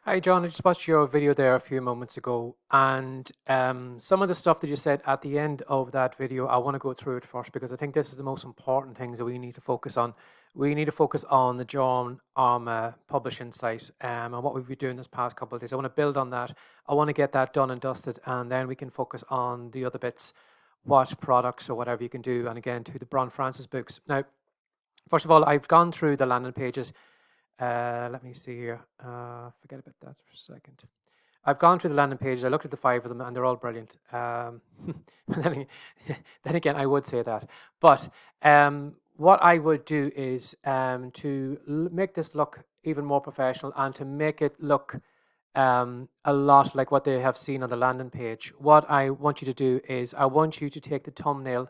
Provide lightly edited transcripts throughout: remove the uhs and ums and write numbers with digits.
Hi, John. I just watched your video there a few moments ago, and some of the stuff that you said at the end of that video, I want to go through it first because I think this is the most important things that we need to focus on. We need to focus on the John Arma publishing site and what we've been doing this past couple of days. I want to build on that. I want to get that done and dusted, and then we can focus on the other bits, what products or whatever you can do, and again to the Bron Francis books. Now, first of all, I've gone through the landing pages. Let me see here. Forget about that for a second. I've gone through the landing pages. I looked at the five of them, and they're all brilliant. Then, then again, I would say that. But what I would do is to make this look even more professional and to make it look a lot like what they have seen on the landing page. What I want you to do is I want you to take the thumbnail,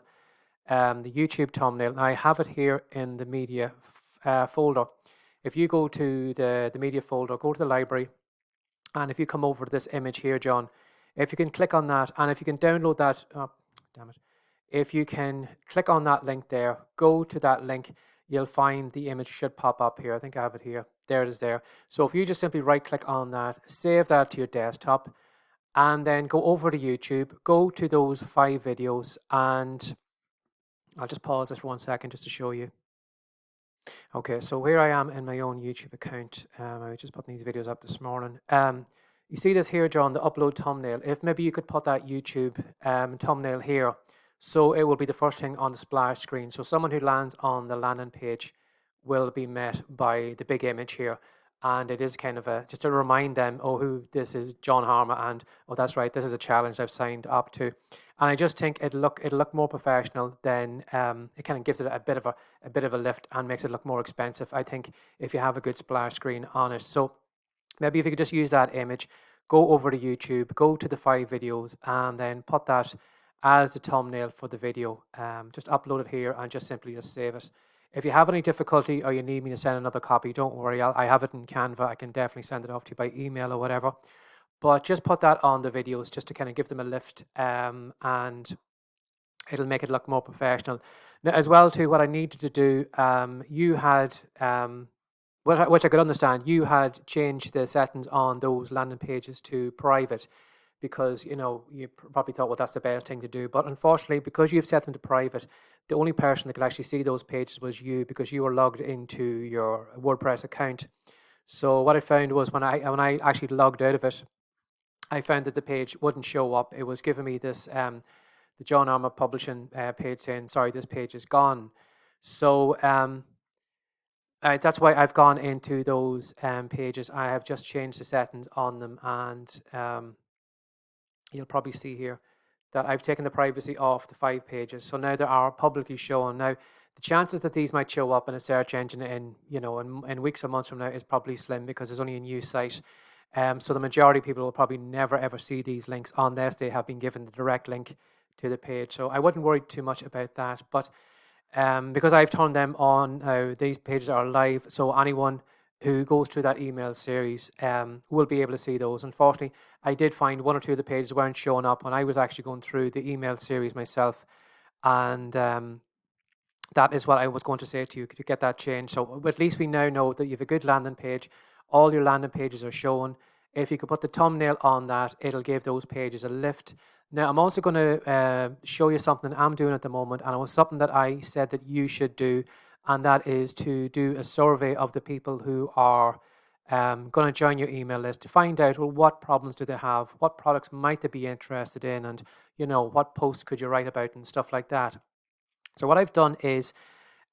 the YouTube thumbnail, and I have it here in the media folder. If you go to the media folder, go to the library, and if you come over to this image here, John, if you can click on that, and if you can download that, oh, damn it, if you can click on that link there, go to that link, you'll find the image should pop up here. I think I have it here. There it is there. So if you just simply right click on that, save that to your desktop, and then go over to YouTube, go to those 5 videos, and I'll just pause this for 1 second just to show you. Okay, so here I am in my own YouTube account. I was just putting these videos up this morning. You see this here, John, the upload thumbnail. If maybe you could put that YouTube thumbnail here, so it will be the first thing on the splash screen. So someone who lands on the landing page will be met by the big image here. And it is kind of a just to remind them, oh, who this is, John Harmer, and oh, that's right, this is a challenge I've signed up to. And I just think it'll look more professional. Then it kind of gives it a bit of a lift and makes it look more expensive. I think if you have a good splash screen on it. So maybe if you could just use that image, go over to YouTube, go to the 5 videos, and then put that as the thumbnail for the video. Just upload it here and just simply just save it. If you have any difficulty or you need me to send another copy, don't worry. I have it in Canva. I can definitely send it off to you by email or whatever. But just put that on the videos just to kind of give them a lift, and it'll make it look more professional. Now, as well, too, what I needed to do, you had, which I could understand, you had changed the settings on those landing pages to private because you probably thought, well, that's the best thing to do. But unfortunately, because you've set them to private, the only person that could actually see those pages was you because you were logged into your WordPress account. So what I found was when I actually logged out of it, I found that the page wouldn't show up. It was giving me this the John Arma publishing page saying, sorry, this page is gone. So that's why I've gone into those pages. I have just changed the settings on them, and you'll probably see here that I've taken the privacy off the 5 pages. So now they are publicly shown. Now, the chances that these might show up in a search engine in weeks or months from now is probably slim because it's only a new site. So the majority of people will probably never ever see these links unless they have been given the direct link to the page. So I wouldn't worry too much about that. But because I've turned them on now, these pages are live. So anyone who goes through that email series will be able to see those. Unfortunately, I did find 1 or 2 of the pages weren't showing up when I was actually going through the email series myself. And that is what I was going to say to you to get that changed. So at least we now know that you have a good landing page. All your landing pages are shown. If you could put the thumbnail on that, it'll give those pages a lift. Now, I'm also going to show you something I'm doing at the moment, and it was something that I said that you should do, and that is to do a survey of the people who are going to join your email list to find out, well, what problems do they have, what products might they be interested in, and what posts could you write about and stuff like that. So what I've done is,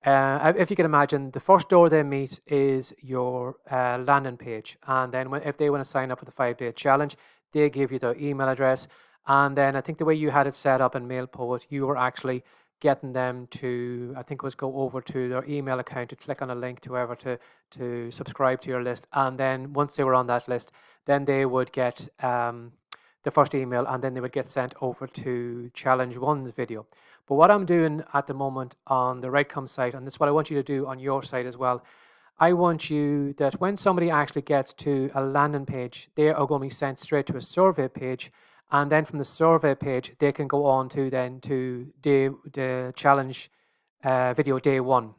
if you can imagine, the first door they meet is your landing page, and then if they want to sign up for the 5-day challenge, they give you their email address, and then I think the way you had it set up in MailPoet, you were actually getting them to, I think it was go over to their email account to click on a link to whoever to subscribe to your list, and then once they were on that list, then they would get the first email, and then they would get sent over to Challenge One's video. But what I'm doing at the moment on the Redcom site, and this is what I want you to do on your site as well, I want you that when somebody actually gets to a landing page, they are going to be sent straight to a survey page, and then from the survey page, they can go on to the challenge video day 1.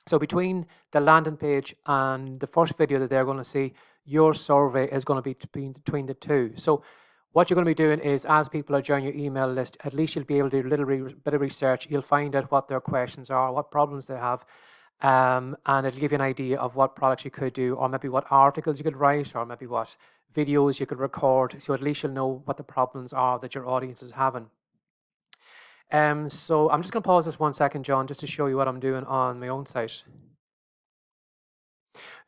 So between the landing page and the first video that they're going to see, your survey is going to be between the two. So what you're going to be doing is, as people are joining your email list, at least you'll be able to do a little bit of research. You'll find out what their questions are, what problems they have, and it'll give you an idea of what products you could do, or maybe what articles you could write, or maybe what videos you could record. So at least you'll know what the problems are that your audience is having. So I'm just going to pause this 1 second, John, just to show you what I'm doing on my own site.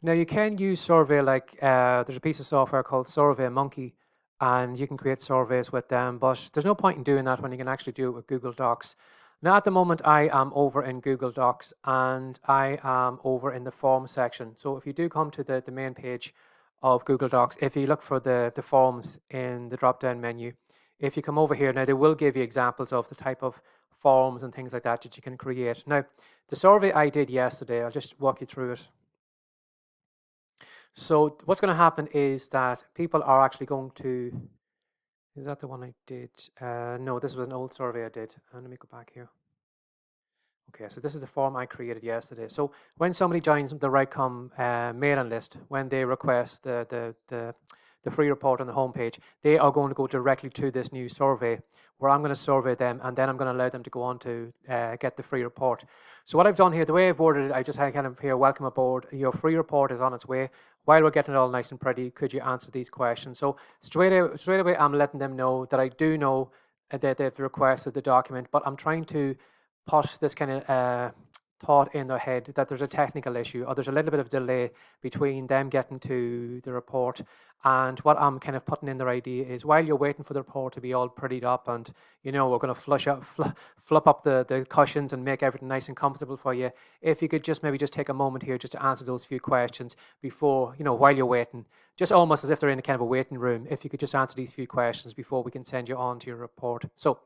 Now you can use Survey like there's a piece of software called SurveyMonkey, and you can create surveys with them, but there's no point in doing that when you can actually do it with Google Docs. Now at the moment I am over in Google Docs, and I am over in the forms section. So if you do come to the main page of Google Docs, if you look for the forms in the drop down menu, if you come over here, now they will give you examples of the type of forms and things like that that you can create. Now the survey I did yesterday, I'll just walk you through it. So what's going to happen is that people are actually going to, is that the one I did? No, this was an old survey I did. Let me go back here. Okay, so this is the form I created yesterday. So when somebody joins the RightCom mailing list, when they request the free report on the homepage, they are going to go directly to this new survey where I'm going to survey them, and then I'm going to allow them to go on to get the free report. So what I've done here, the way I've ordered it, I just had kind of here, welcome aboard. Your free report is on its way. While we're getting it all nice and pretty, could you answer these questions? So straight away, I'm letting them know that I do know that they've requested the document, but I'm trying to put this kind of thought in their head that there's a technical issue, or there's a little bit of delay between them getting to the report. And what I'm kind of putting in their idea is, while you're waiting for the report to be all prettied up, and we're going to flip up the cushions and make everything nice and comfortable for you, if you could just maybe just take a moment here just to answer those few questions before, while you're waiting, just almost as if they're in a kind of a waiting room. If you could just answer these few questions before we can send you on to your report. So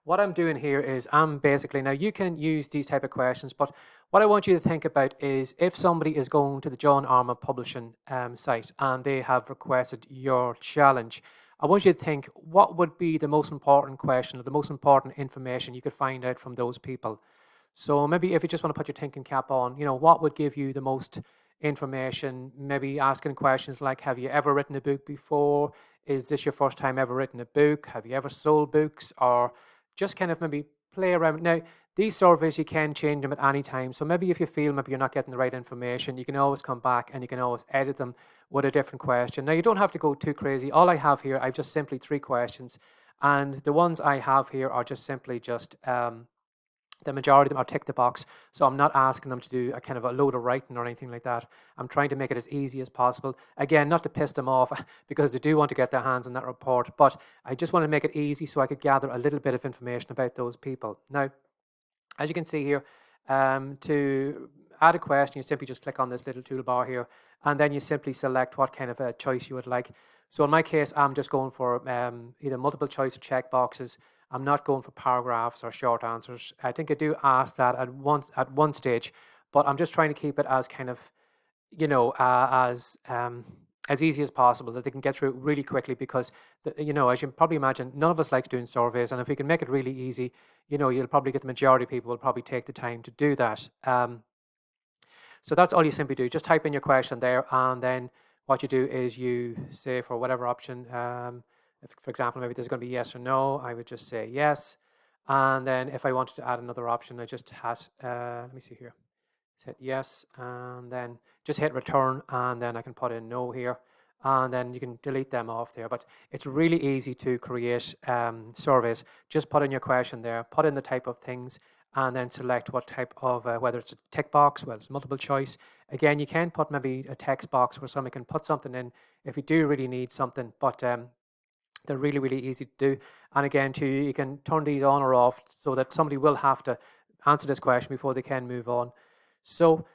what I'm doing here is I'm basically, now you can use these type of questions, but what I want you to think about is, if somebody is going to the John Armour Publishing site and they have requested your challenge, I want you to think, what would be the most important question or the most important information you could find out from those people? So maybe if you just want to put your thinking cap on, what would give you the most information? Maybe asking questions like, have you ever written a book before? Is this your first time ever written a book? Have you ever sold books? Or just kind of maybe play around. Now, these surveys, you can change them at any time. So maybe if you feel maybe you're not getting the right information, you can always come back and you can always edit them with a different question. Now, you don't have to go too crazy. All I have here, I've just simply 3 questions. And the ones I have here are just simply the majority of them are tick the box. So I'm not asking them to do a kind of a load of writing or anything like that. I'm trying to make it as easy as possible. Again, not to piss them off, because they do want to get their hands on that report, but I just want to make it easy so I could gather a little bit of information about those people. Now, as you can see here, to add a question, you simply just click on this little toolbar here, and then you simply select what kind of a choice you would like. So in my case, I'm just going for either multiple choice or check boxes. I'm not going for paragraphs or short answers. I think I do ask that at one stage, but I'm just trying to keep it as kind of, as easy as possible, that they can get through it really quickly, because as you can probably imagine, none of us likes doing surveys, and if we can make it really easy, you'll probably get the majority of people will probably take the time to do that. So that's all you simply do. Just type in your question there, and then what you do is you say for whatever option. If, for example, maybe there's going to be yes or no, I would just say yes. And then if I wanted to add another option, I just had, let me see here, hit yes, and then just hit return, and then I can put in no here, and then you can delete them off there. But it's really easy to create surveys. Just put in your question there, put in the type of things, and then select what type of, whether it's a tick box, whether it's multiple choice. Again, you can put maybe a text box where somebody can put something in if you do really need something, but they're really, really easy to do. And again, too, you can turn these on or off so that somebody will have to answer this question before they can move on. So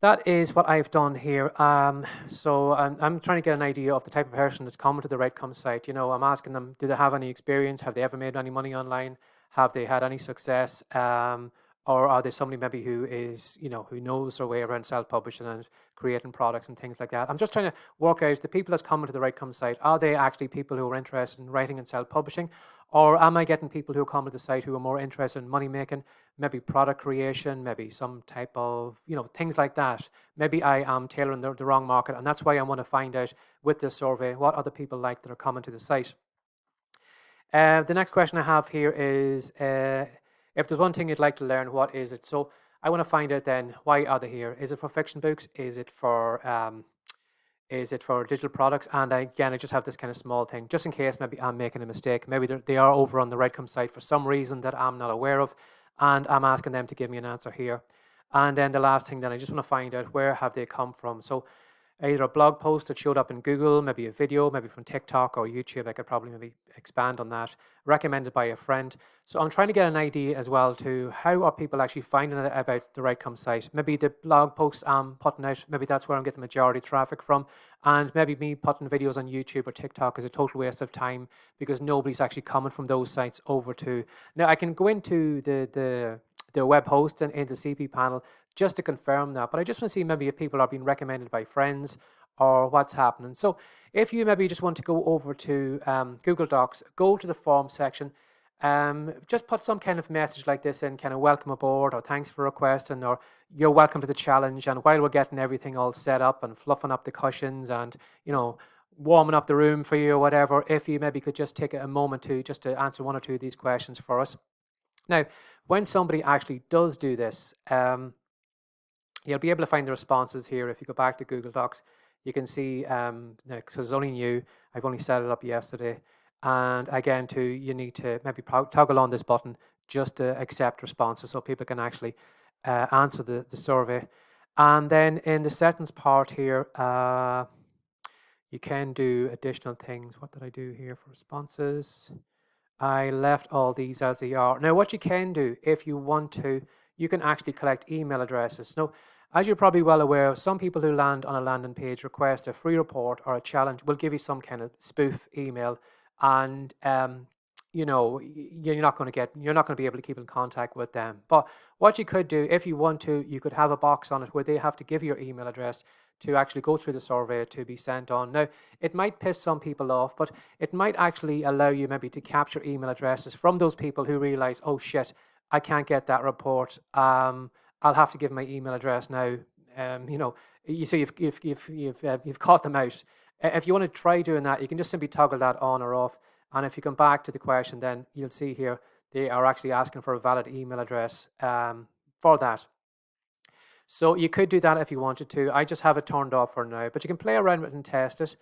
that is what I've done here. So I'm trying to get an idea of the type of person that's coming to the RightCom site. I'm asking them, do they have any experience? Have they ever made any money online? Have they had any success? or are they somebody maybe who is, who knows their way around self-publishing and creating products and things like that? I'm just trying to work out the people that's coming to the Writecome site. Are they actually people who are interested in writing and self-publishing? Or am I getting people who come to the site who are more interested in money making, maybe product creation, maybe some type of, things like that? Maybe I am tailoring the wrong market, and that's why I want to find out with this survey what other people like that are coming to the site. The next question I have here is, if there's one thing you'd like to learn, what is it? So I want to find out then, why are they here? Is it for fiction books? Is it for digital products? And again, I just have this kind of small thing, just in case maybe I'm making a mistake. Maybe they are over on the Writecome site for some reason that I'm not aware of, and I'm asking them to give me an answer here. And then the last thing, then I just want to find out where have they come from. So either a blog post that showed up in Google, maybe a video, maybe from TikTok or YouTube. I could probably maybe expand on that. Recommended by a friend. So I'm trying to get an idea as well to how are people actually finding out about the Writecome site. Maybe the blog posts I'm putting out, maybe that's where I'm getting the majority of traffic from. And maybe me putting videos on YouTube or TikTok is a total waste of time because nobody's actually coming from those sites over to. Now I can go into the web host and in the cPanel just to confirm that. But I just want to see maybe if people are being recommended by friends or what's happening. So if you maybe just want to go over to Google Docs, go to the form section, just put some kind of message like this in, kind of welcome aboard or thanks for requesting or you're welcome to the challenge. And while we're getting everything all set up and fluffing up the cushions and, warming up the room for you or whatever, if you maybe could just take a moment just to answer one or two of these questions for us. Now, when somebody actually does do this, you'll be able to find the responses here. If you go back to Google Docs, you can see, because it's only new, I've only set it up yesterday. And again, you need to maybe toggle on this button just to accept responses so people can actually answer the survey. And then in the settings part here, you can do additional things. What did I do here for responses? I left all these as they are. Now, what you can do, if you want to, you can actually collect email addresses. Now, as you're probably well aware, some people who land on a landing page request a free report or a challenge will give you some kind of spoof email, and you're not going to be able to keep in contact with them. But what you could do, if you want to, you could have a box on it where they have to give you your email address to actually go through the survey to be sent on. Now, it might piss some people off, but it might actually allow you maybe to capture email addresses from those people who realize, oh shit, I can't get that report. I'll have to give my email address now. You see, you've caught them out. If you want to try doing that, you can just simply toggle that on or off. And if you come back to the question, then you'll see here they are actually asking for a valid email address for that. So you could do that if you wanted to. I just have it turned off for now, but you can play around with it and test it.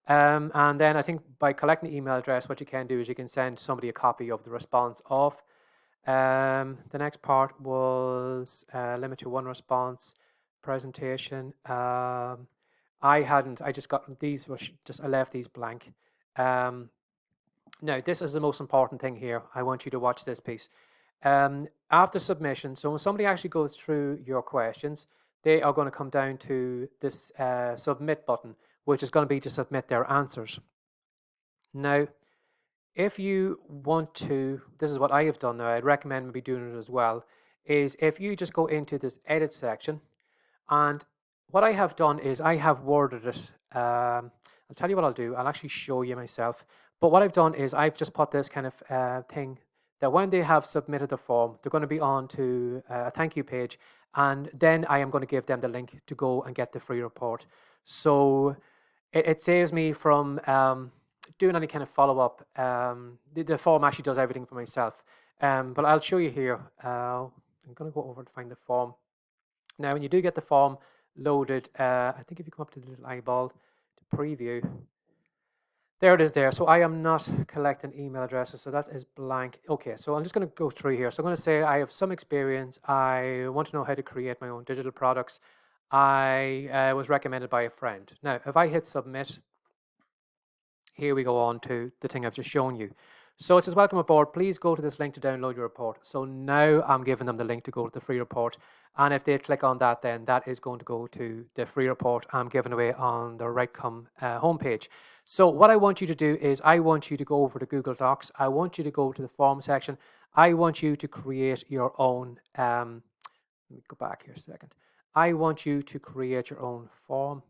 And then I think by collecting the email address, what you can do is you can send somebody a copy of the response off. The next part was limit to one response presentation. I just got these, I left these blank. Now, this is the most important thing here. I want you to watch this piece. After submission, so when somebody actually goes through your questions, they are going to come down to this submit button, which is going to be to submit their answers. Now, if you want to, this is what I have done now, I'd recommend maybe doing it as well, is if you just go into this edit section, and what I have done is I have worded it. I'll tell you what I'll do. I'll actually show you myself. But what I've done is I've just put this kind of thing that when they have submitted the form, they're going to be on to a thank you page, and then I am going to give them the link to go and get the free report. So it saves me from doing any kind of follow-up. The form actually does everything for myself. But I'll show you here. I'm going to go over and find the form. Now, when you do get the form loaded, I think if you come up to the little eyeball to preview, there it is there. So I am not collecting email addresses, so that is blank. Okay, so I'm just going to go through here. So I'm going to say I have some experience. I want to know how to create my own digital products. I was recommended by a friend. Now, if I hit submit, here we go on to the thing I've just shown you. So it says, welcome aboard. Please go to this link to download your report. So now I'm giving them the link to go to the free report. And if they click on that, then that is going to go to the free report I'm giving away on the Writecome homepage. So what I want you to do is I want you to go over to Google Docs. I want you to go to the form section. I want you to create your own, let me go back here a second. I want you to create your own form.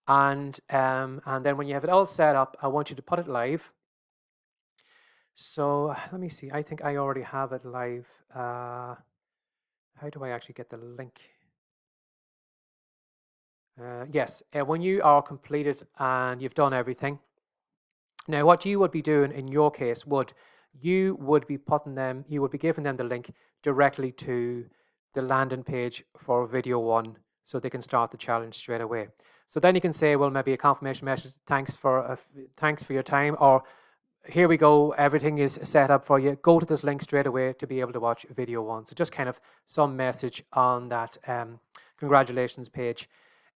And then when you have it all set up, I want you to put it live. So let me see. I think I already have it live. How do I actually get the link? Yes, when you are completed and you've done everything. Now, what you would be doing in your case you would be giving them the link directly to the landing page for video one, so they can start the challenge straight away. So then you can say, well, maybe a confirmation message, thanks for your time, or here we go, everything is set up for you. Go to this link straight away to be able to watch video one. So just kind of some message on that congratulations page.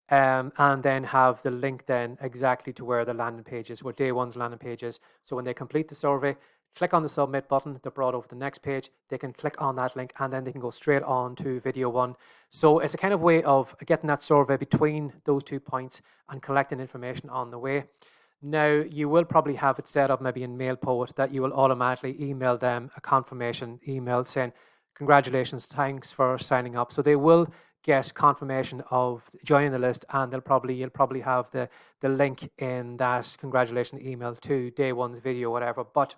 And then have the link then exactly to where the landing page is, where day one's landing page is. So when they complete the survey, click on the submit button, they're brought over to the next page, they can click on that link and then they can go straight on to video one. So it's a kind of way of getting that survey between those 2 points and collecting information on the way. Now, you will probably have it set up maybe in MailPoet that you will automatically email them a confirmation email saying, congratulations, thanks for signing up. So they will get confirmation of joining the list, and you'll probably have the link in that congratulations email to day one's video, whatever. But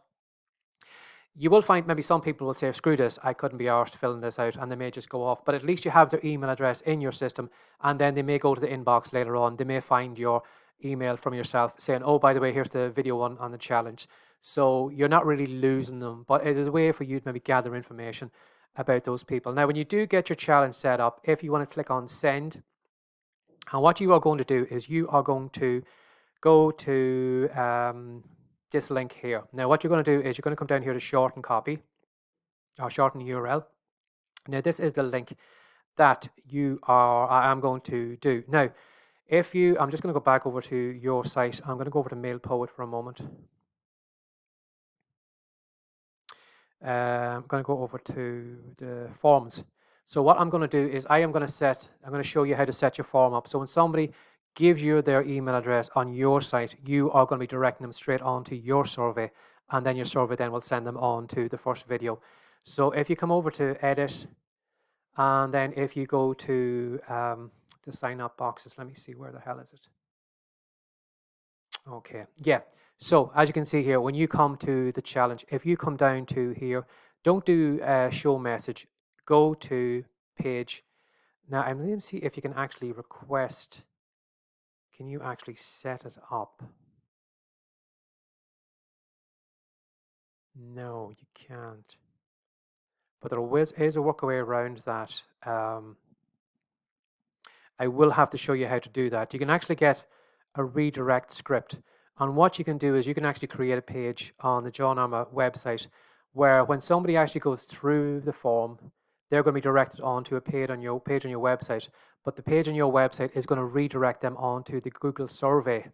you will find maybe some people will say, screw this, I couldn't be arsed filling this out, and they may just go off. But at least you have their email address in your system, and then they may go to the inbox later on. They may find your email from yourself saying, oh, by the way, here's the video one on the challenge. So you're not really losing them, but it is a way for you to maybe gather information about those people. Now, when you do get your challenge set up, if you want to click on send, and what you are going to do is you are going to go to this link here. Now, what you're going to do is you're going to come down here to shorten copy or shorten URL. Now, this is the link that I am going to do. Now, I'm just going to go back over to your site. I'm going to go over to MailPoet for a moment. I'm going to go over to the forms. So what I'm going to do is I'm going to show you how to set your form up. So when somebody gives you their email address on your site, you are going to be directing them straight on to your survey, and then your survey then will send them on to the first video. So if you come over to edit, and then if you go to the sign up boxes, let me see, where the hell is it? Okay, yeah. So as you can see here, when you come to the challenge, if you come down to here, don't do show message, go to page. Now I'm going to see if you can actually request. Can you actually set it up? No, you can't. But there is a workaway around that. I will have to show you how to do that. You can actually get a redirect script. And what you can do is you can actually create a page on the John Armour website where when somebody actually goes through the form, they're going to be directed onto a page on your website. But the page on your website is going to redirect them onto the Google survey.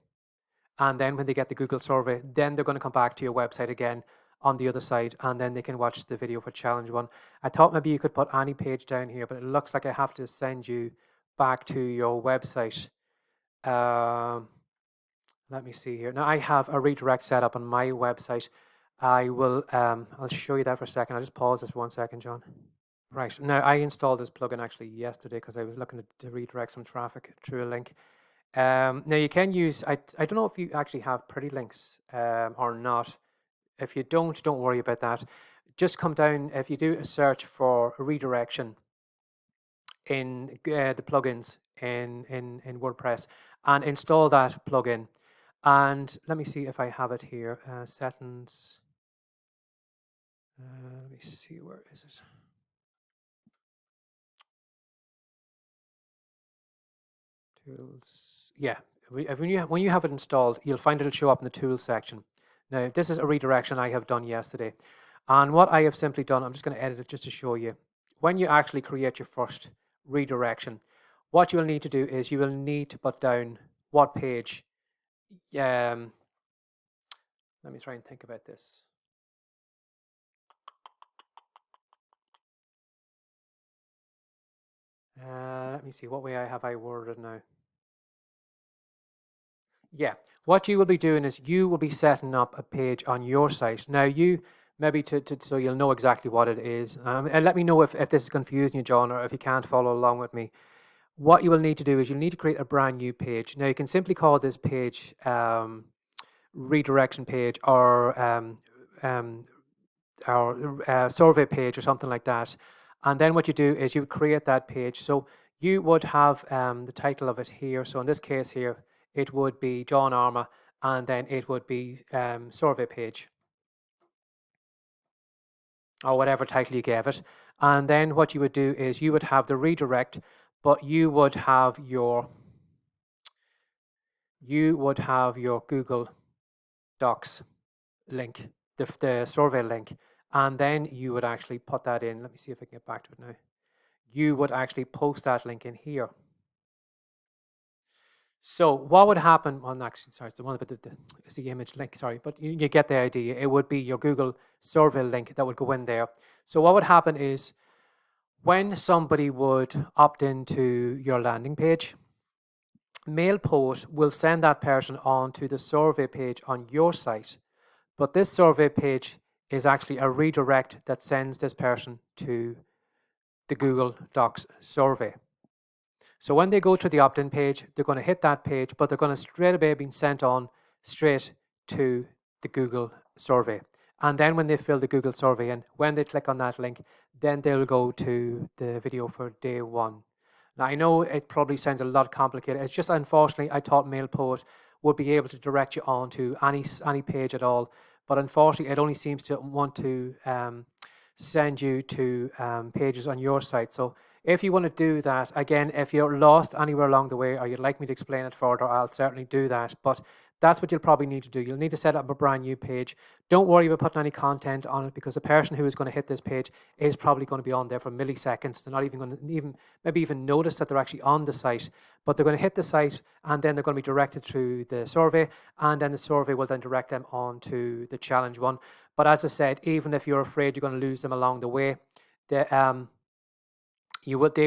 And then when they get the Google survey, then they're going to come back to your website again on the other side, and then they can watch the video for challenge one. I thought maybe you could put any page down here, but it looks like I have to send you back to your website. Let me see here. Now I have a redirect set up on my website. I'll show you that for a second. I'll just pause this for 1 second, John. Right, now I installed this plugin actually yesterday because I was looking to redirect some traffic through a link. Now you can use, I don't know if you actually have pretty links or not. If you don't worry about that. Just come down, if you do a search for redirection in the plugins in WordPress, and install that plugin. And let me see if I have it here. Settings. Let me see, where is it? Tools. Yeah, when you have it installed, you'll find it'll show up in the tools section. Now, this is a redirection I have done yesterday. And what I have simply done, I'm just going to edit it just to show you. When you actually create your first redirection, what you will need to do is you will need to put down what page. Let me try and think about this. Let me see, what way have I worded now? Yeah, what you will be doing is you will be setting up a page on your site. Now, you maybe so you'll know exactly what it is. And let me know if this is confusing you, John, or if you can't follow along with me. What you will need to do is you'll need to create a brand new page. Now you can simply call this page redirection page um, or survey page or something like that. And then what you do is you create that page. So you would have the title of it here. So in this case here, it would be John Armour, and then it would be survey page, or whatever title you gave it. And then what you would do is you would have the redirect, but you would have your Google Docs link, the survey link, and then you would actually put that in. Let me see if I can get back to it now. You would actually post that link in here. So what would happen? Well, actually, sorry, it's the one about it's the image link. Sorry, but you get the idea. It would be your Google survey link that would go in there. So what would happen is when somebody would opt into your landing page, Mailpost will send that person on to the survey page on your site. But this survey page is actually a redirect that sends this person to the Google Docs survey. So when they go to the opt-in page, they're going to hit that page, but they're going to straight away be sent on straight to the Google survey. And then when they fill the Google survey in, when they click on that link, then they'll go to the video for day one. Now, I know it probably sounds a lot complicated. It's just, unfortunately, I thought Mailpost would be able to direct you on to any page at all. But unfortunately, it only seems to want to send you to pages on your site. So if you want to do that, again, if you're lost anywhere along the way or you'd like me to explain it further, I'll certainly do that. But that's what you'll probably need to do. You'll need to set up a brand new page. Don't worry about putting any content on it, because the person who is going to hit this page is probably going to be on there for milliseconds. They're not even going to maybe even notice that they're actually on the site, but they're going to hit the site, and then they're going to be directed to the survey, and then the survey will then direct them on to the challenge one. But as I said, even if you're afraid you're going to lose them along the way, they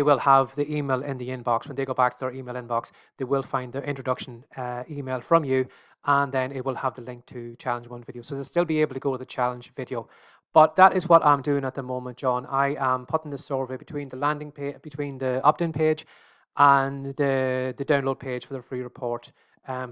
will have the email in the inbox. When they go back to their email inbox, they will find the introduction email from you, and then it will have the link to challenge one video. So they'll still be able to go to the challenge video. But that is what I'm doing at the moment, John. I am putting the survey between the landing page, between the opt-in page and the download page for the free report.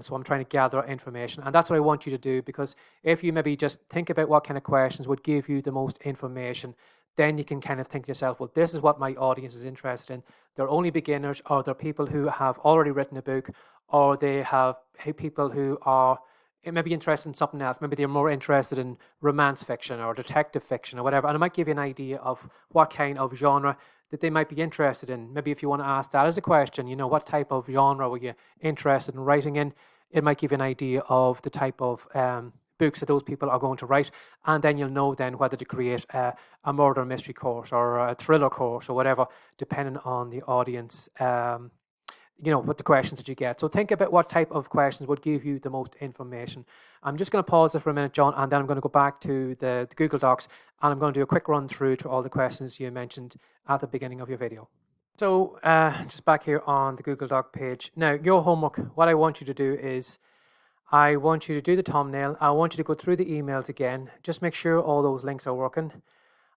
So I'm trying to gather information, and that's what I want you to do, because if you maybe just think about what kind of questions would give you the most information, then you can kind of think to yourself, well, this is what my audience is interested in. They're only beginners, or they're people who have already written a book, or they have people who are maybe interested in something else. Maybe they're more interested in romance fiction or detective fiction or whatever. And it might give you an idea of what kind of genre that they might be interested in. Maybe if you want to ask that as a question, what type of genre were you interested in writing in? It might give you an idea of the type of books that those people are going to write, and then you'll know then whether to create a murder mystery course or a thriller course or whatever, depending on the audience, what the questions that you get. So think about what type of questions would give you the most information. I'm just going to pause it for a minute, John, and then I'm going to go back to the Google Docs, and I'm going to do a quick run through to all the questions you mentioned at the beginning of your video. So just back here on the Google Doc page. Now, your homework, what I want you to do is, I want you to do the thumbnail. I want you to go through the emails again. Just make sure all those links are working.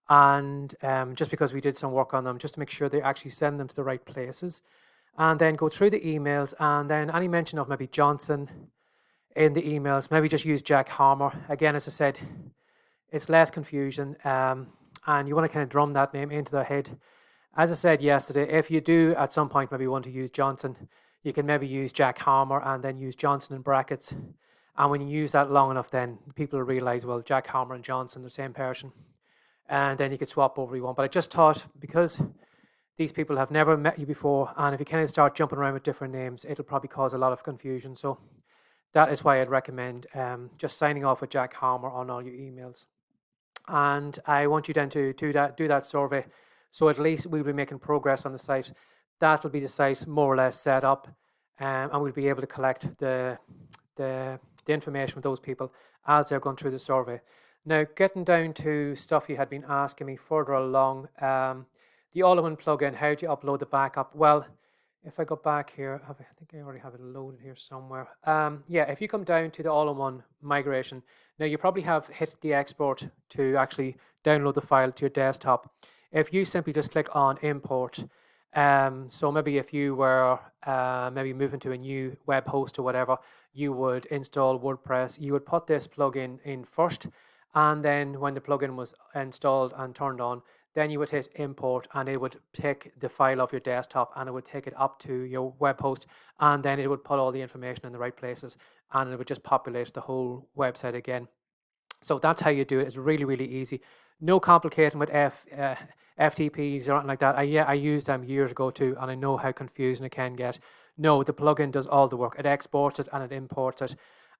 And just because we did some work on them, just to make sure they actually send them to the right places. And then go through the emails, and then any mention of maybe Johnson in the emails, maybe just use Jack Harmer. Again, as I said, it's less confusion. And you want to kind of drum that name into their head. As I said yesterday, if you do at some point maybe want to use Johnson, you can maybe use Jack Harmer and then use Johnson in brackets. And when you use that long enough, then people will realize, well, Jack Harmer and Johnson are the same person. And then you could swap over you want. But I just thought, because these people have never met you before, and if you kind of start jumping around with different names, it'll probably cause a lot of confusion. So that is why I'd recommend just signing off with Jack Harmer on all your emails. And I want you then to do that survey. So at least we'll be making progress on the site. That'll be the site more or less set up, and we'll be able to collect the information from those people as they're going through the survey. Now, getting down to stuff you had been asking me further along, the All-in-One plugin, how do you upload the backup? Well, if I go back here, I think I already have it loaded here somewhere. Yeah, if you come down to the all-in-one migration, now you probably have hit the export to actually download the file to your desktop. If you simply just click on import, so maybe if you were maybe moving to a new web host or whatever, you would install WordPress. You would put this plugin in first, and then when the plugin was installed and turned on, then you would hit import and it would take the file off your desktop and it would take it up to your web host, and then it would put all the information in the right places and it would just populate the whole website again. So that's how you do it. It's really, really easy. No complicating with FTPs or anything like that. Yeah, I used them years ago too, and I know how confusing it can get. No, the plugin does all the work. It exports it and it imports it.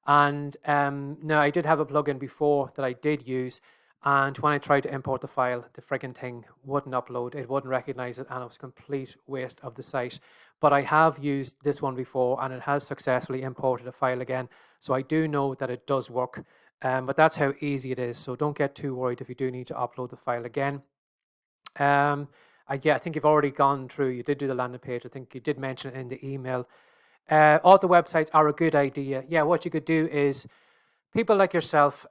And now I did have a plugin before that I did use, and when I tried to import the file, the frigging thing wouldn't upload. It wouldn't recognize it, and it was a complete waste of the site. But I have used this one before, and it has successfully imported a file again. So I do know that it does work. But that's how easy it is. So don't get too worried if you do need to upload the file again. Yeah, I think you've already gone through. You did do the landing page. I think you did mention it in the email. Author websites are a good idea. Yeah, what you could do is people like yourself,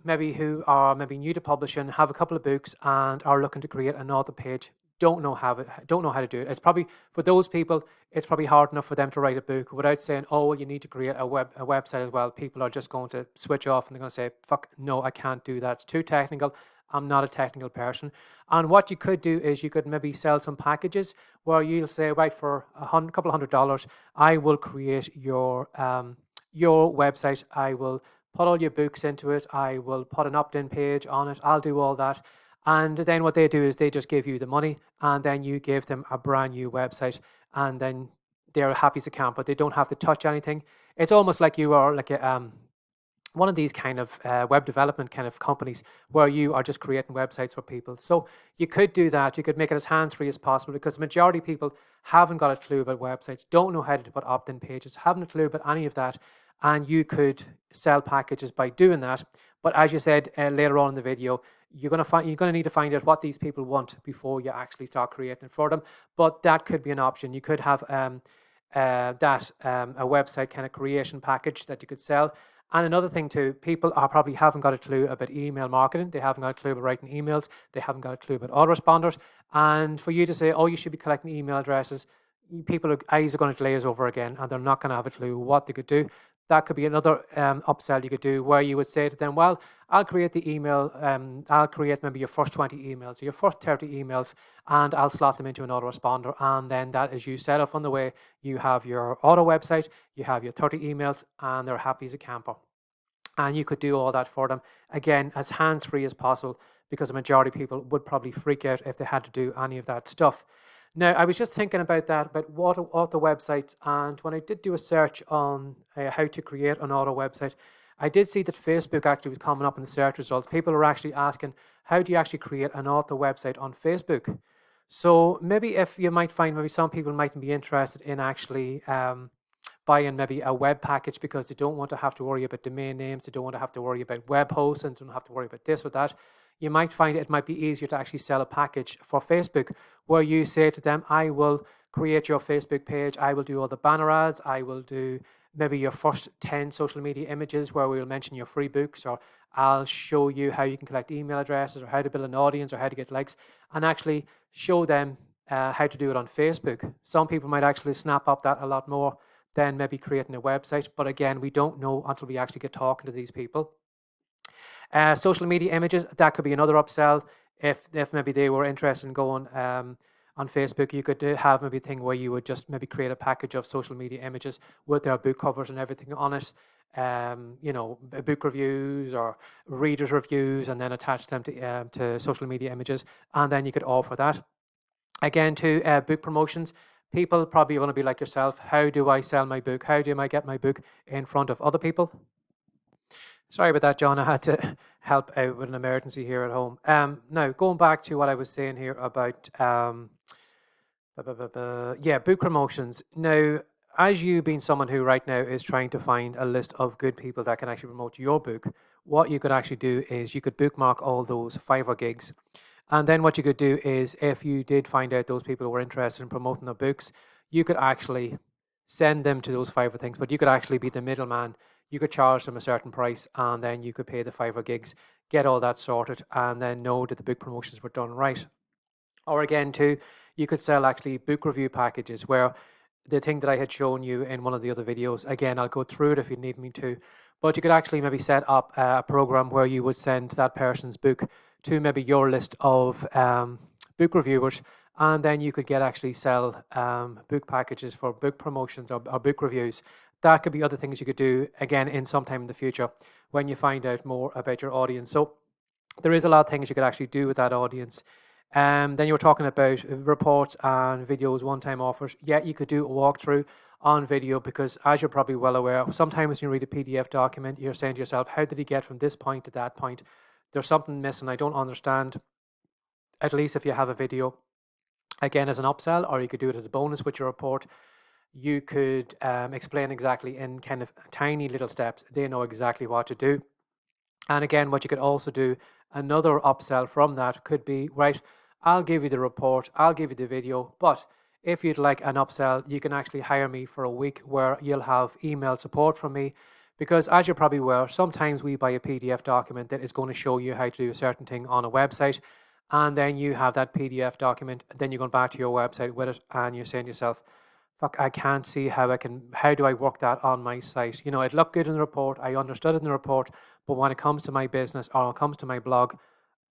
maybe who are maybe new to publishing, have a couple of books and are looking to create an author page. Don't know how to do it. It's probably for those people. It's probably hard enough for them to write a book without saying, "Oh, well, you need to create a website as well." People are just going to switch off and they're going to say, "Fuck, no, I can't do that. It's too technical. I'm not a technical person." And what you could do is you could maybe sell some packages where you'll say, "Right, for couple $100, I will create your website. I will put all your books into it. I will put an opt-in page on it. I'll do all that." And then what they do is they just give you the money, and then you give them a brand new website, and then they're happy as a camp, but they don't have to touch anything. It's almost like you are like a one of these kind of web development kind of companies where you are just creating websites for people. So you could do that. You could make it as hands-free as possible, because the majority of people haven't got a clue about websites, don't know how to put opt-in pages, haven't a clue about any of that. And you could sell packages by doing that. But as you said later on in the video, you're going to need to find out what these people want before you actually start creating it for them. But that could be an option. You could have a website kind of creation package that you could sell. And another thing too, people are probably haven't got a clue about email marketing. They haven't got a clue about writing emails. They haven't got a clue about autoresponders. And for you to say, "Oh, you should be collecting email addresses," eyes are going to glaze over again, and they're not going to have a clue what they could do. That could be another upsell you could do, where you would say to them, "Well, I'll create the email. I'll create maybe your first 20 emails, or your first 30 emails, and I'll slot them into an autoresponder. And then that is you set up on the way. You have your auto website, you have your 30 emails, and they're happy as a camper." And you could do all that for them, again, as hands-free as possible, because the majority of people would probably freak out if they had to do any of that stuff. Now, I was just thinking about that, about auto websites, and when I did do a search on how to create an auto website, I did see that Facebook actually was coming up in the search results. People are actually asking, how do you actually create an auto website on Facebook? So maybe if you might find, maybe some people might be interested in actually buying maybe a web package, because they don't want to have to worry about domain names, they don't want to have to worry about web hosts, and don't have to worry about this or that. You might find it might be easier to actually sell a package for Facebook, where you say to them, "I will create your Facebook page, I will do all the banner ads, I will do maybe your first 10 social media images where we will mention your free books, or I'll show you how you can collect email addresses, or how to build an audience, or how to get likes," and actually show them how to do it on Facebook. Some people might actually snap up that a lot more than maybe creating a website. But again, we don't know until we actually get talking to these people. Social media images, that could be another upsell. If maybe they were interested in going on Facebook, you could have maybe a thing where you would just maybe create a package of social media images with their book covers and everything on it. Book reviews or readers' reviews, and then attach them to social media images, and then you could offer that. Again, to book promotions, people probably want to be like yourself. How do I sell my book? How do I get my book in front of other people? Sorry about that, John. I had to help out with an emergency here at home. Now, going back to what I was saying here about, book promotions. Now, as you being someone who right now is trying to find a list of good people that can actually promote your book, what you could actually do is you could bookmark all those Fiverr gigs. And then what you could do is, if you did find out those people were interested in promoting their books, you could actually send them to those Fiverr things, but you could actually be the middleman. You could charge them a certain price, and then you could pay the Fiverr gigs, get all that sorted, and then know that the book promotions were done right. Or again, too, you could sell actually book review packages where the thing that I had shown you in one of the other videos, again, I'll go through it if you need me to, but you could actually maybe set up a program where you would send that person's book to maybe your list of book reviewers, and then you could get actually sell book packages for book promotions or book reviews. That could be other things you could do again in some time in the future when you find out more about your audience. So there is a lot of things you could actually do with that audience. Then you were talking about reports and videos, one-time offers. Yeah, you could do a walkthrough on video because, as you're probably well aware, sometimes when you read a PDF document, you're saying to yourself, how did he get from this point to that point? There's something missing. I don't understand. At least if you have a video, again, as an upsell, or you could do it as a bonus with your report, you could explain exactly in kind of tiny little steps. They know exactly what to do. And again, what you could also do, another upsell from that could be, right, I'll give you the report, I'll give you the video, but if you'd like an upsell, you can actually hire me for a week where you'll have email support from me. Because as you're probably aware, sometimes we buy a PDF document that is going to show you how to do a certain thing on a website. And then you have that PDF document, then you're going back to your website with it, and you're saying to yourself, fuck, I can't see how do I work that on my site? You know, it looked good in the report, I understood it in the report, but when it comes to my business or it comes to my blog,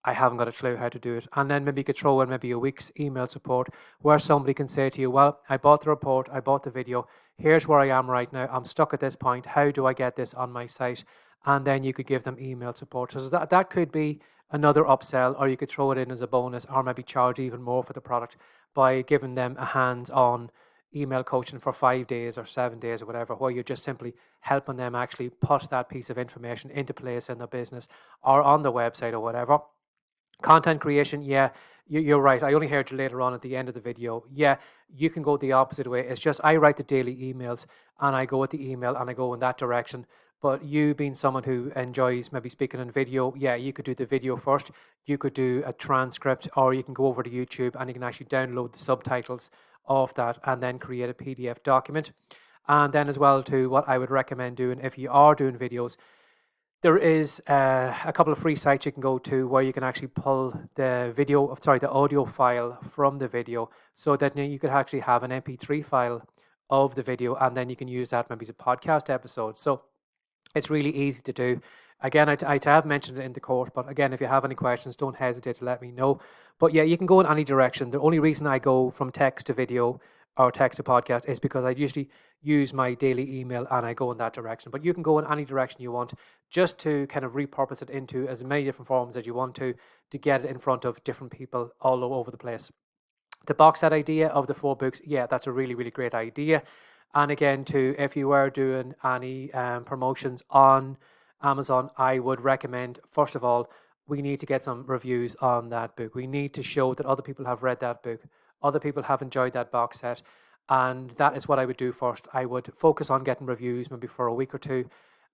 I haven't got a clue how to do it. And then maybe you could throw in maybe a week's email support where somebody can say to you, well, I bought the report, I bought the video, here's where I am right now, I'm stuck at this point, how do I get this on my site? And then you could give them email support. So that could be another upsell, or you could throw it in as a bonus, or maybe charge even more for the product by giving them a hands-on email coaching for 5 days or 7 days or whatever, where you're just simply helping them actually put that piece of information into place in their business or on the website or whatever. Content creation, yeah, you're right. I only heard you later on at the end of the video. Yeah, you can go the opposite way. It's just I write the daily emails and I go with the email and I go in that direction. But you being someone who enjoys maybe speaking in video, yeah, you could do the video first. You could do a transcript, or you can go over to YouTube and you can actually download the subtitles of that and then create a PDF document. And then as well to what I would recommend doing if you are doing videos, there is a couple of free sites you can go to where you can actually pull the audio file from the video, so that you could actually have an MP3 file of the video, and then you can use that maybe as a podcast episode. So it's really easy to do. Again, I have mentioned it in the course, but again, if you have any questions, don't hesitate to let me know. But yeah, you can go in any direction. The only reason I go from text to video or text to podcast is because I usually use my daily email and I go in that direction. But you can go in any direction you want, just to kind of repurpose it into as many different forms as you want to get it in front of different people all over the place. The box set idea of the 4 books, yeah, that's a really, really great idea. And again, too, if you were doing any promotions on Amazon, I would recommend, first of all, we need to get some reviews on that book. We need to show that other people have read that book, other people have enjoyed that box set. And that is what I would do first. I would focus on getting reviews maybe for a week or two,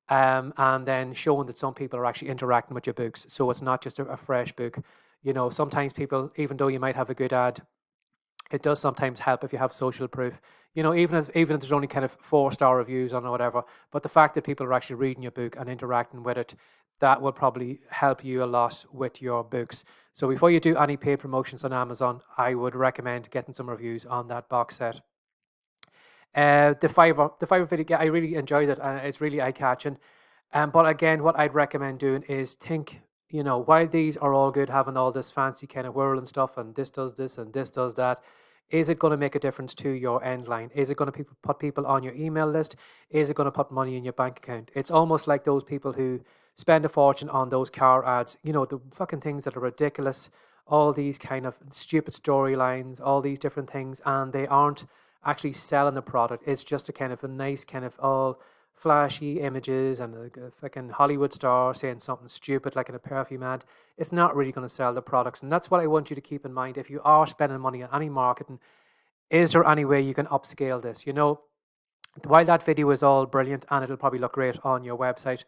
and then showing that some people are actually interacting with your books. So it's not just a fresh book. You know, sometimes people, even though you might have a good ad, it does sometimes help if you have social proof. You know, even if there's only kind of 4-star reviews on or whatever, but the fact that people are actually reading your book and interacting with it, that will probably help you a lot with your books. So before you do any paid promotions on Amazon, I would recommend getting some reviews on that box set. The Fiverr video, yeah, I really enjoyed it, and it's really eye catching. But again, what I'd recommend doing is think, you know, while these are all good, having all this fancy kind of whirl and stuff, and this does this and this does that, is it going to make a difference to your end line? Is it going to put people on your email list? Is it going to put money in your bank account? It's almost like those people who spend a fortune on those car ads, you know, the fucking things that are ridiculous, all these kind of stupid storylines, all these different things, and they aren't actually selling the product. It's just a kind of a nice kind of all flashy images and a fucking Hollywood star saying something stupid like in a perfume ad. It's not really going to sell the products. And that's what I want you to keep in mind. If you are spending money on any marketing, is there any way you can upscale this? You know, while that video is all brilliant and it'll probably look great on your website,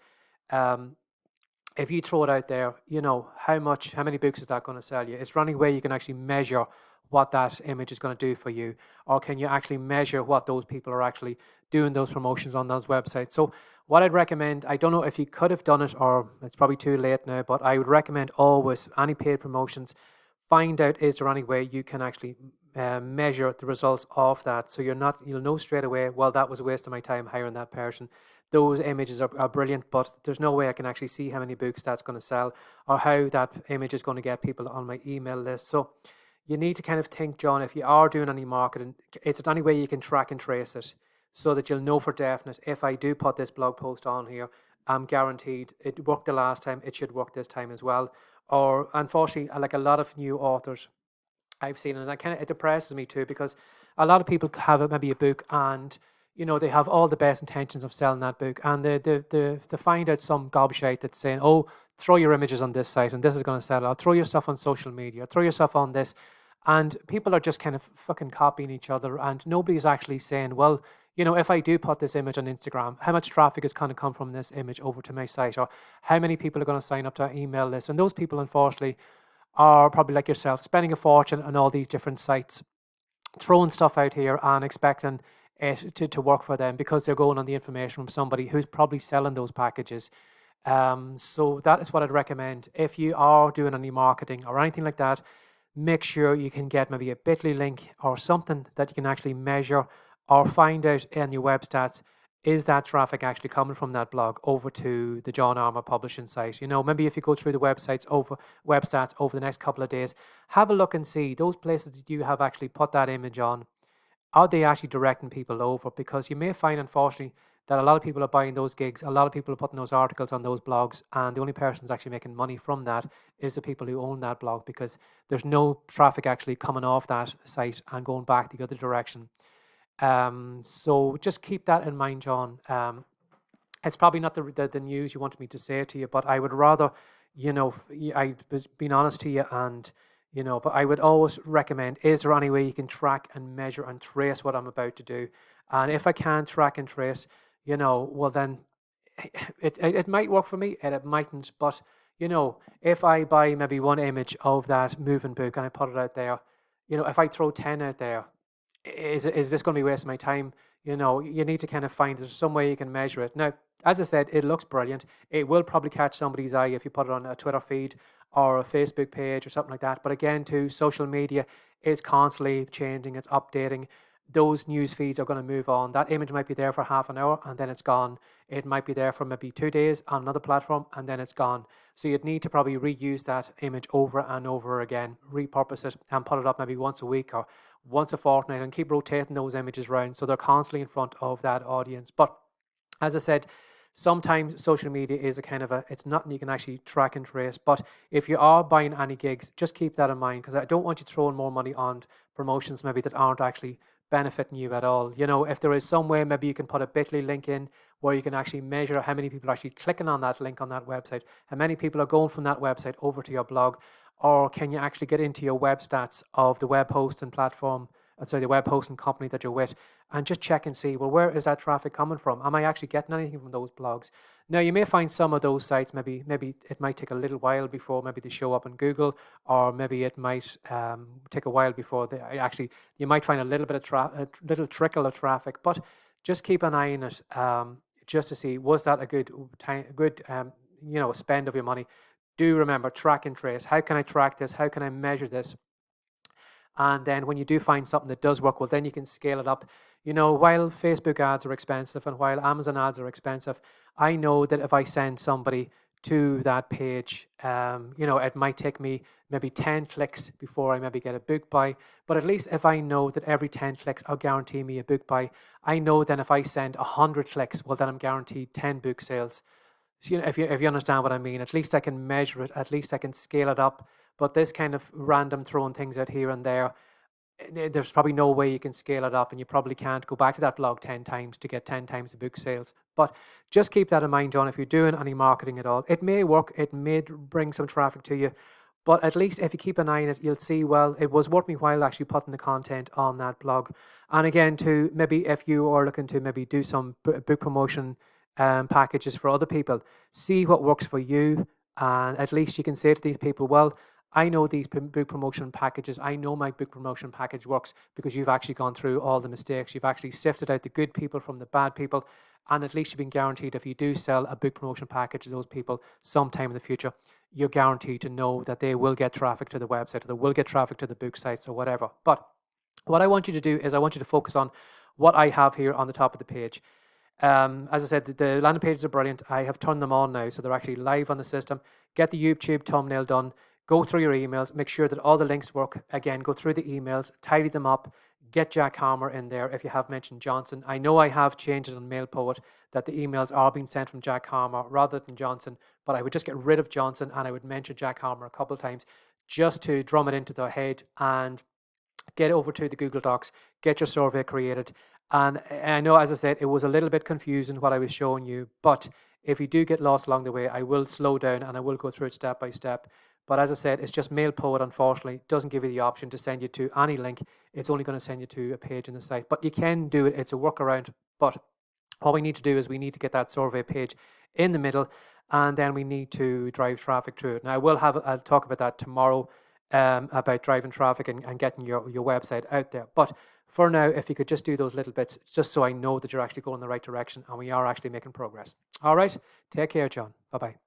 if you throw it out there, you know, how many books is that going to sell you? Is there any way you can actually measure what that image is going to do for you? Or can you actually measure what those people are actually doing those promotions on those websites? So what I'd recommend, I don't know if you could have done it or it's probably too late now, but I would recommend always any paid promotions, find out is there any way you can actually measure the results of that. So you'll know straight away, well, that was a waste of my time hiring that person. Those images are brilliant, but there's no way I can actually see how many books that's going to sell or how that image is going to get people on my email list. So you need to kind of think, John, if you are doing any marketing, is there any way you can track and trace it so that you'll know for definite, if I do put this blog post on here, I'm guaranteed it worked the last time, it should work this time as well. Or unfortunately, like a lot of new authors I've seen, and it depresses me too, because a lot of people have maybe a book and they have all the best intentions of selling that book, and they find out some gobshite that's saying, oh, throw your images on this site and this is going to sell out, throw your stuff on social media, throw your stuff on this, and people are just kind of fucking copying each other, and nobody's actually saying, well, if I do put this image on Instagram, how much traffic is going to come from this image over to my site, or how many people are going to sign up to our email list? And those people, unfortunately, are probably like yourself, spending a fortune on all these different sites, throwing stuff out here and expecting it to work for them because they're going on the information from somebody who's probably selling those packages. So that is what I'd recommend. If you are doing any marketing or anything like that, make sure you can get maybe a bit.ly link or something that you can actually measure or find out in your web stats, is that traffic actually coming from that blog over to the John Armour publishing site? Maybe if you go through the web stats over the next couple of days, have a look and see those places that you have actually put that image on, are they actually directing people over? Because you may find, unfortunately, that a lot of people are buying those gigs, a lot of people are putting those articles on those blogs, and the only person who's actually making money from that is the people who own that blog, because there's no traffic actually coming off that site and going back the other direction. So just keep that in mind, John. It's probably not the news you wanted me to say to you, but I would rather, I was being honest to you, and but I would always recommend, is there any way you can track and measure and trace what I'm about to do? And if I can track and trace, well then it might work for me and it mightn't. But if I buy maybe one image of that moving book and I put it out there, if I throw 10 out there, is this going to be wasting my time? You need to kind of find there's some way you can measure it. Now, as I said, it looks brilliant. It will probably catch somebody's eye if you put it on a Twitter feed or a Facebook page or something like that. But again, too, social media is constantly changing, it's updating. Those news feeds are going to move on. That image might be there for half an hour and then it's gone. It might be there for maybe 2 days on another platform and then it's gone. So you'd need to probably reuse that image over and over again, repurpose it and put it up maybe once a week or once a fortnight, and keep rotating those images around so they're constantly in front of that audience. But as I said, sometimes social media is it's nothing you can actually track and trace. But if you are buying any gigs, just keep that in mind, because I don't want you throwing more money on promotions maybe that aren't actually benefiting you at all. If there is some way, maybe you can put a bit.ly link in where you can actually measure how many people are actually clicking on that link on that website, how many people are going from that website over to your blog, or can you actually get into your web stats of the web hosting platform, the web hosting company that you're with, and just check and see, well, where is that traffic coming from? Am I actually getting anything from those blogs? Now, you may find some of those sites, maybe it might take a little while before maybe they show up on Google, or maybe it might take a while before you might find a little bit of a little trickle of traffic, but just keep an eye on it, just to see, was that a good spend of your money? Do remember, track and trace. How can I track this? How can I measure this? And then when you do find something that does work, well, then you can scale it up. While Facebook ads are expensive and while Amazon ads are expensive, I know that if I send somebody to that page, it might take me maybe 10 clicks before I maybe get a book buy. But at least if I know that every 10 clicks I'll guarantee me a book buy, I know then if I send 100 clicks, well, then I'm guaranteed 10 book sales. So, if you understand what I mean, at least I can measure it, at least I can scale it up. But this kind of random throwing things out here and there, there's probably no way you can scale it up, and you probably can't go back to that blog 10 times to get 10 times the book sales. But just keep that in mind, John, if you're doing any marketing at all. It may work, it may bring some traffic to you, but at least if you keep an eye on it, you'll see, well, it was worth me while actually putting the content on that blog. And again, to maybe if you are looking to maybe do some book promotion packages for other people, see what works for you, and at least you can say to these people, well, I know these book promotion packages. I know my book promotion package works because you've actually gone through all the mistakes. You've actually sifted out the good people from the bad people. And at least you've been guaranteed if you do sell a book promotion package to those people sometime in the future, you're guaranteed to know that they will get traffic to the website or they will get traffic to the book sites or whatever. But what I want you to do is I want you to focus on what I have here on the top of the page. As I said, the landing pages are brilliant. I have turned them on now, so they're actually live on the system. Get the YouTube thumbnail done. Go through your emails. Make sure that all the links work. Again, go through the emails, tidy them up. Get Jack Harmer in there if you have mentioned Johnson. I know I have changed it on MailPoet that the emails are being sent from Jack Harmer rather than Johnson, but I would just get rid of Johnson and I would mention Jack Harmer a couple of times just to drum it into their head and get over to the Google Docs, get your survey created. And I know, as I said, it was a little bit confusing what I was showing you, but if you do get lost along the way, I will slow down and I will go through it step by step. But as I said, it's just MailPoet, unfortunately, doesn't give you the option to send you to any link. It's only going to send you to a page in the site. But you can do it. It's a workaround. But all we need to do is we need to get that survey page in the middle, and then we need to drive traffic through it. Now, I'll talk about that tomorrow, about driving traffic and getting your website out there. But for now, if you could just do those little bits, just so I know that you're actually going in the right direction and we are actually making progress. All right. Take care, John. Bye-bye.